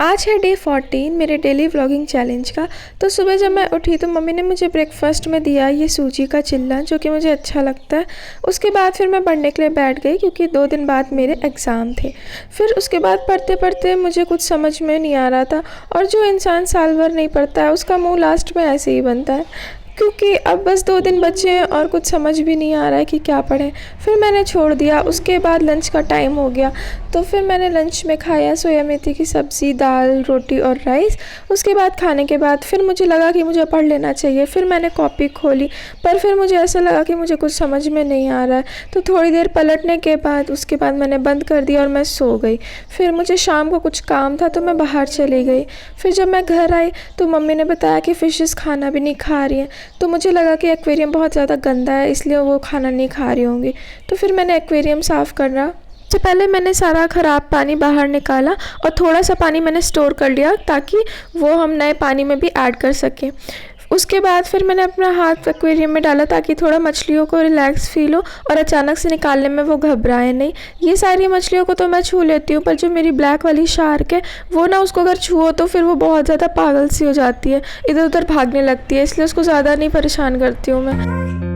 आज है डे 14 मेरे डेली व्लॉगिंग चैलेंज का। तो सुबह जब मैं उठी तो मम्मी ने मुझे ब्रेकफास्ट में दिया ये सूजी का चिल्ला, जो कि मुझे अच्छा लगता है। उसके बाद फिर मैं पढ़ने के लिए बैठ गई क्योंकि 2 दिन बाद मेरे एग्ज़ाम थे। फिर उसके बाद पढ़ते पढ़ते मुझे कुछ समझ में नहीं आ रहा था, और जो इंसान साल भर नहीं पढ़ता है उसका मुँह लास्ट में ऐसे ही बनता है, क्योंकि अब बस 2 दिन बचे हैं और कुछ समझ भी नहीं आ रहा है कि क्या पढ़ें। फिर मैंने छोड़ दिया। उसके बाद लंच का टाइम हो गया, तो फिर मैंने लंच में खाया सोया मेथी की सब्ज़ी, दाल, रोटी और राइस। उसके बाद खाने के बाद फिर मुझे लगा कि मुझे पढ़ लेना चाहिए। फिर मैंने कॉपी खोली, पर फिर मुझे ऐसा लगा कि मुझे कुछ समझ में नहीं आ रहा है, तो थोड़ी देर पलटने के बाद उसके बाद मैंने बंद कर दिया और मैं सो गई। फिर मुझे शाम को कुछ काम था तो मैं बाहर चली गई। फिर जब मैं घर आई तो मम्मी ने बताया कि फ़िशेस खाना भी नहीं खा रही हैं, तो मुझे लगा कि एक्वेरियम बहुत ज़्यादा गंदा है, इसलिए वो खाना नहीं खा रही होंगी। तो फिर मैंने एक्वेरियम साफ़ करना सबसे पहले मैंने सारा ख़राब पानी बाहर निकाला और थोड़ा सा पानी मैंने स्टोर कर लिया ताकि वो हम नए पानी में भी ऐड कर सकें। उसके बाद फिर मैंने अपना हाथ एक्वेरियम में डाला ताकि थोड़ा मछलियों को रिलैक्स फील हो और अचानक से निकालने में वो घबराए नहीं। ये सारी मछलियों को तो मैं छू लेती हूँ, पर जो मेरी ब्लैक वाली शार्क है वो ना, उसको अगर छुओ तो फिर वो बहुत ज़्यादा पागल सी हो जाती है, इधर उधर भागने लगती है, इसलिए उसको ज़्यादा नहीं परेशान करती हूँ मैं।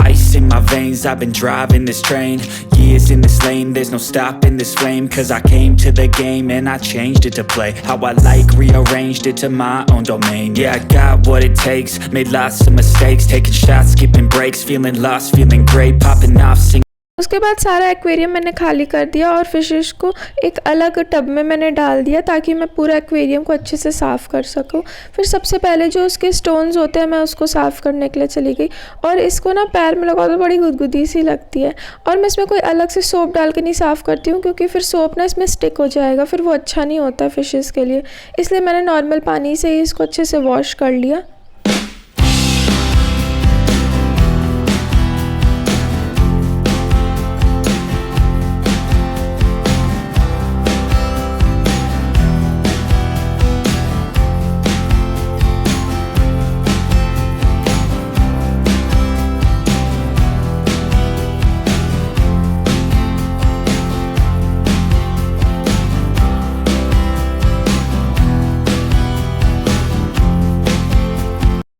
Ice in my veins, I've been driving this train. Years in this lane, there's no stopping this flame. Cause I came to the game and I changed it to play how I like, rearranged it to my own domain. Yeah, I got what it takes, made lots of mistakes, taking shots, skipping breaks, feeling lost, feeling great, popping off, singing. उसके बाद सारा aquarium मैंने खाली कर दिया और fishes को एक अलग टब में मैंने डाल दिया ताकि मैं पूरा एक्वेरियम को अच्छे से साफ़ कर सकूं। फिर सबसे पहले जो उसके स्टोन्स होते हैं मैं उसको साफ़ करने के लिए चली गई, और इसको ना पैर में लगाओ तो बड़ी गुदगुदी सी लगती है, और मैं इसमें कोई अलग से सोप डाल के नहीं साफ़ करती हूँ क्योंकि फिर सोप ना इसमें स्टिक हो जाएगा, फिर वो अच्छा नहीं होता फिशेस के लिए। इसलिए मैंने नॉर्मल पानी से ही इसको अच्छे से वॉश कर लिया।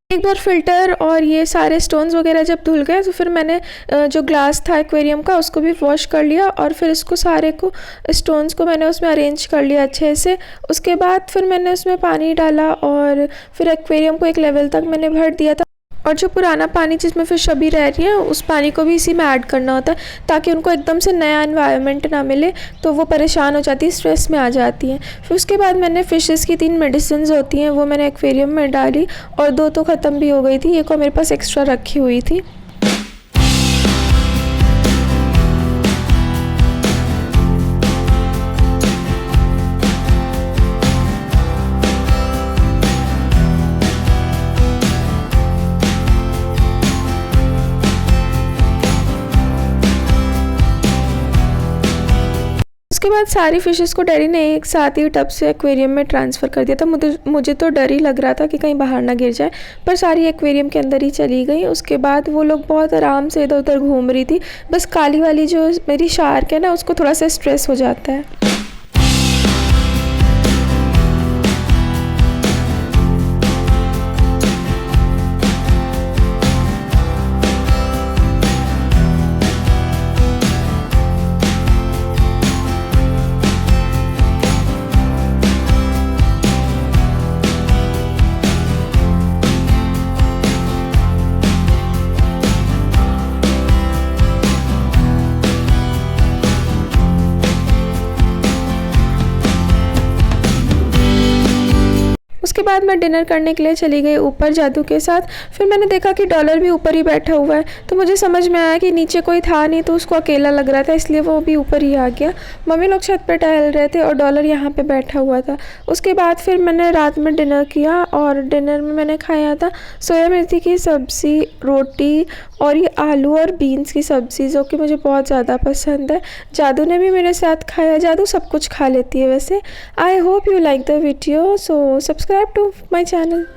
एक बार फ़िल्टर और ये सारे स्टोन्स वगैरह जब धुल गए तो फिर मैंने जो ग्लास था एक्वेरियम का उसको भी वॉश कर लिया, और फिर इसको सारे को स्टोन्स को मैंने उसमें अरेंज कर लिया अच्छे से। उसके बाद फिर मैंने उसमें पानी डाला और फिर एक्वेरियम को एक लेवल तक मैंने भर दिया था, और जो पुराना पानी जिसमें फिश अभी रह रही है उस पानी को भी इसी में ऐड करना होता है ताकि उनको एकदम से नया एनवायरनमेंट ना मिले, तो वो परेशान हो जाती है, स्ट्रेस में आ जाती हैं। फिर उसके बाद मैंने फ़िशेस की 3 मेडिसिन होती हैं वो मैंने एक्वेरियम में डाली, और 2 तो ख़त्म भी हो गई थी, एक और मेरे पास एक्स्ट्रा रखी हुई थी। उसके बाद सारी फ़िशेस को डैडी ने एक साथ ही टब से एक्वेरियम में ट्रांसफ़र कर दिया था। मुझे तो डर ही लग रहा था कि कहीं बाहर ना गिर जाए, पर सारी एक्वेरियम के अंदर ही चली गई। उसके बाद वो लोग बहुत आराम से इधर उधर घूम रही थी, बस काली वाली जो मेरी शार्क है ना उसको थोड़ा सा स्ट्रेस हो जाता है। उसके बाद मैं डिनर करने के लिए चली गई ऊपर जादू के साथ। फिर मैंने देखा कि डॉलर भी ऊपर ही बैठा हुआ है, तो मुझे समझ में आया कि नीचे कोई था नहीं, तो उसको अकेला लग रहा था, इसलिए वो भी ऊपर ही आ गया। मम्मी लोग छत पर टहल रहे थे और डॉलर यहाँ पे बैठा हुआ था। उसके बाद फिर मैंने रात में डिनर किया, और डिनर में मैंने खाया था सोया मेथी की सब्ज़ी, रोटी और ये आलू और बीन्स की सब्ज़ी, जो कि मुझे बहुत ज़्यादा पसंद है। जादू ने भी मेरे साथ खाया, जादू सब कुछ खा लेती है वैसे। I hope you like the video, so subscribe to my channel.